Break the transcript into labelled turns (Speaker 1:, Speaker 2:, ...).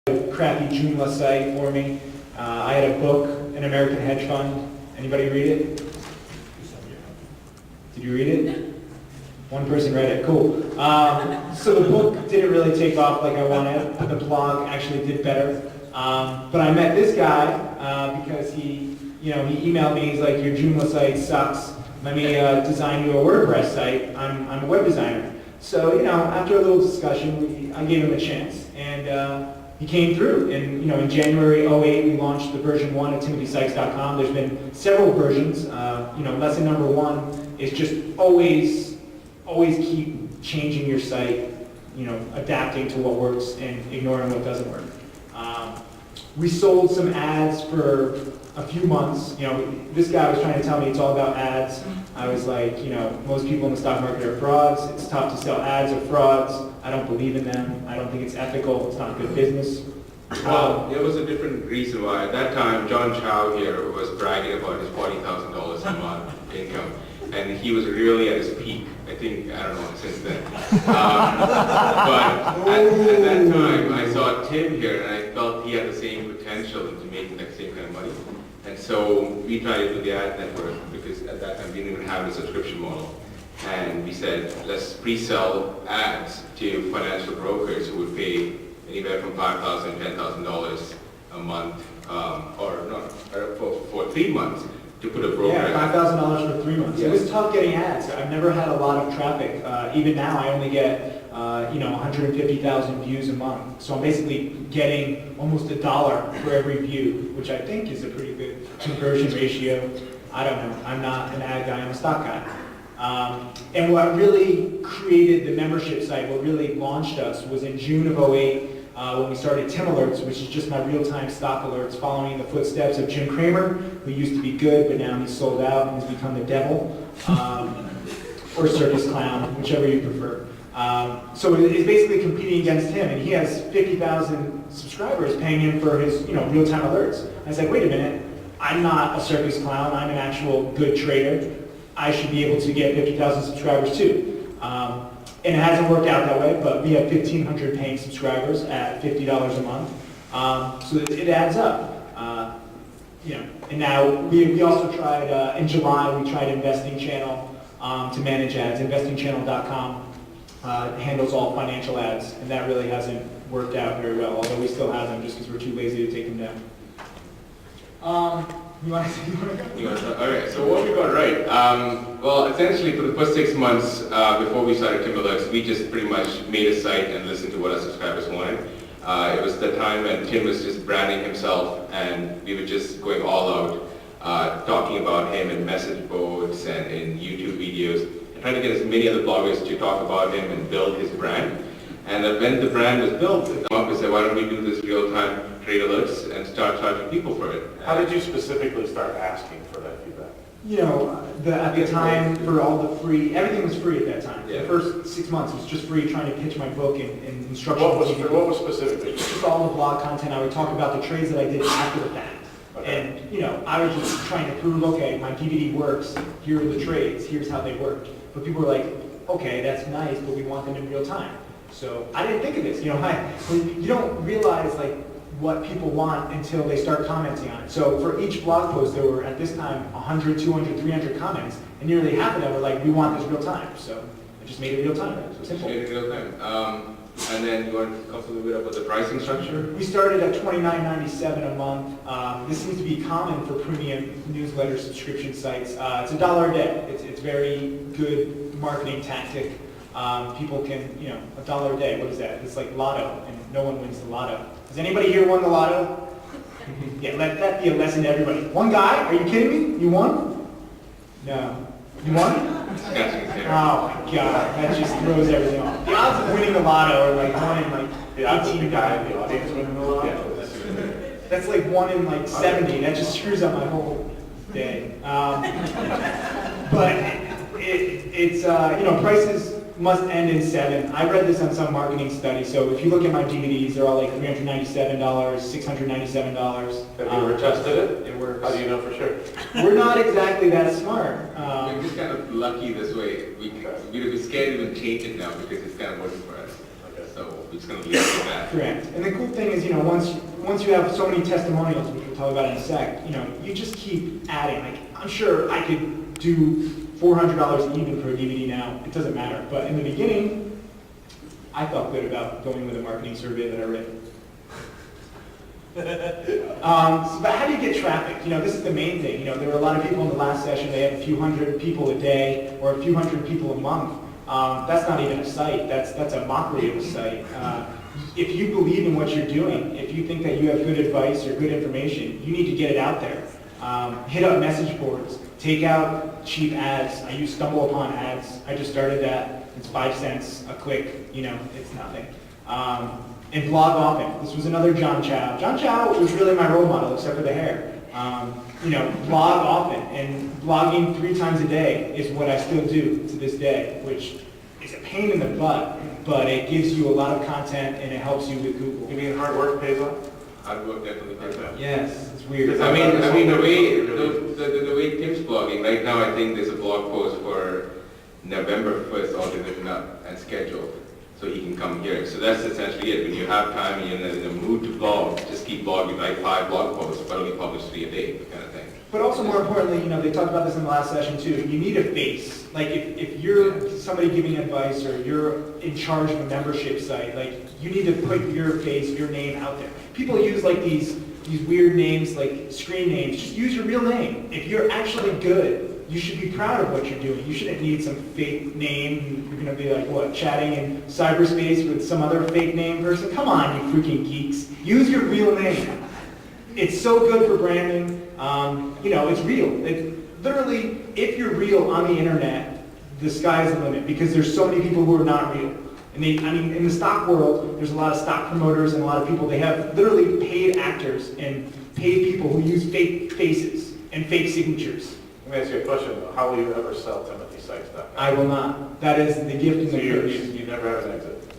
Speaker 1: a crappy Joomla site for me. I had a book, An American Hedge Fund. Anybody read it? Did you read it? One person read it, cool. So the book didn't really take off like I wanted. The blog actually did better. But I met this guy because he emailed me. He's like, your Joomla site sucks. Let me design you a WordPress site. I'm a web designer. So, after a little discussion, I gave him a chance. And he came through. And, in January '08, we launched the version 1 at timothysykes.com. There's been several versions. Lesson number 1 is just always keep changing your site, adapting to what works and ignoring what doesn't work. We sold some ads for a few months. This guy was trying to tell me it's all about ads. I was like, most people in the stock market are frauds. It's tough to sell ads or frauds. I don't believe in them. I don't think it's ethical. It's not good business.
Speaker 2: Well, there was a different reason why. At that time, John Chow here was bragging about his $40,000 a month income. And he was really at his peak. I don't know, since then. But at that time, I saw Tim here, and I felt he had the same potential into making that same kind of money. And so we tried to do the ad network, because at that time we didn't even have a subscription model. And we said, let's pre-sell ads to financial brokers who would pay anywhere from $5,000, $10,000 a month, for 3 months. To put a broker.
Speaker 1: Yeah, $5,000 for 3 months. Yeah. It was tough getting ads. I've never had a lot of traffic. Even now, I only get 150,000 views a month. So I'm basically getting almost $1 for every view, which I think is a pretty good conversion ratio. I don't know. I'm not an ad guy. I'm a stock guy. And what really created the membership site, what really launched us, was in June of '08. When we started Tim Alerts, which is just my real-time stock alerts, following in the footsteps of Jim Cramer, who used to be good, but now he's sold out and has become the devil, or circus clown, whichever you prefer. So it's basically competing against him, and he has 50,000 subscribers paying him for his real-time alerts. And I said, wait a minute, I'm not a circus clown, I'm an actual good trader. I should be able to get 50,000 subscribers too. And it hasn't worked out that way, but we have 1,500 paying subscribers at $50 a month. So it adds up. And now we also tried, in July, we tried Investing Channel to manage ads. InvestingChannel.com handles all financial ads, and that really hasn't worked out very well, although we still have them just because we're too lazy to take them down. You want to
Speaker 2: All right, so what we got right? Well, essentially for the first 6 months before we started Tim Alerts, we just pretty much made a site and listened to what our subscribers wanted. It was the time when Tim was just branding himself, and we were just going all out, talking about him in message boards and in YouTube videos, and trying to get as many other bloggers to talk about him and build his brand. And when the brand was built, we said, why don't we do this real-time trade alerts and start charging people for it?
Speaker 3: How did you specifically start asking for that feedback?
Speaker 1: At the time, for all the free, everything was free at that time.
Speaker 2: Yeah.
Speaker 1: The first 6 months was just free, trying to pitch my book and instructions.
Speaker 3: What was specifically?
Speaker 1: Just all the blog content. I would talk about the trades that I did after the fact. Okay. And, I was just trying to prove, okay, my DVD works, here are the trades, here's how they work. But people were like, okay, that's nice, but we want them in real time. So I didn't think of this. You don't realize what people want until they start commenting on it. So for each blog post, there were at this time 100, 200, 300 comments, and nearly half of them were like, we want this real time. So I just made it real time. So simple.
Speaker 2: Made it real time. And then you want to talk a little bit about the pricing structure?
Speaker 1: We started at $29.97 a month. This seems to be common for premium newsletter subscription sites. It's $1 a day. It's very good marketing tactic. People can, $1 a day, what is that? It's like lotto, and no one wins the lotto. Has anybody here won the lotto? Yeah, let that be a lesson to everybody. One guy? Are you kidding me? You won? No. You won?
Speaker 2: Oh
Speaker 1: my God, that just throws everything off. The odds of winning the lotto are like 1 in
Speaker 3: The odds of the guy in the audience winning the lotto?
Speaker 1: Yeah. That's like 1 in 70. That just screws up my whole day. But it's prices must end in 7. I read this on some marketing study, so if you look at my DVDs, they're all like $397, $697.
Speaker 3: Have you ever tested it?
Speaker 1: It works.
Speaker 3: How do you know for sure?
Speaker 1: We're not exactly that smart.
Speaker 2: We're just kind of lucky this way. We'd be scared to even change it now because it's kind of working for us.
Speaker 3: Okay.
Speaker 2: So we're just going to leave it at that.
Speaker 1: Correct. And the cool thing is, once you have so many testimonials, which we'll talk about in a sec, you just keep adding. Like, I'm sure I could do $400 even for a DVD now. It doesn't matter. But in the beginning, I felt good about going with a marketing survey that I read. But how do you get traffic? This is the main thing. There were a lot of people in the last session. They had a few hundred people a day or a few hundred people a month. That's not even a site. That's a mockery of a site. If you believe in what you're doing, if you think that you have good advice or good information, you need to get it out there. Hit up message boards. Take out cheap ads. I use Stumble Upon ads. I just started that. It's 5 cents a click. It's nothing. And blog often. This was another John Chow. John Chow was really my role model, except for the hair. Blog often. And blogging 3 times a day is what I still do to this day, which is a pain in the butt, but it gives you a lot of content and it helps you with Google.
Speaker 3: You mean hard work pays off?
Speaker 2: Hard work definitely pays off.
Speaker 1: Yes, it's weird.
Speaker 2: I mean, the way Tim's blogging, right now I think there's a blog post for November 1st already written up and scheduled, so he can come here. So that's essentially it. When you have time and you're in the mood to blog, just keep blogging, write 5 blog posts, but only publish 3 a day, kind of thing.
Speaker 1: But also more importantly, they talked about this in the last session too, you need a face. Like if you're somebody giving advice or you're in charge of a membership site, like you need to put your face, your name out there. People use like these weird names, like screen names. Just use your real name. If you're actually good, you should be proud of what you're doing. You shouldn't need some fake name. You're going to be like, what, chatting in cyberspace with some other fake name person? Come on, you freaking geeks. Use your real name. It's so good for branding. It's real. Literally, if you're real on the internet, the sky's the limit because there's so many people who are not real. And in the stock world, there's a lot of stock promoters and a lot of people, they have literally paid actors and paid people who use fake faces and fake signatures.
Speaker 3: Let me ask you a question though. How will you ever sell Timothy Sykes.com?
Speaker 1: I will not. That is the gift and
Speaker 3: So
Speaker 1: the curse.
Speaker 3: you never have an exit?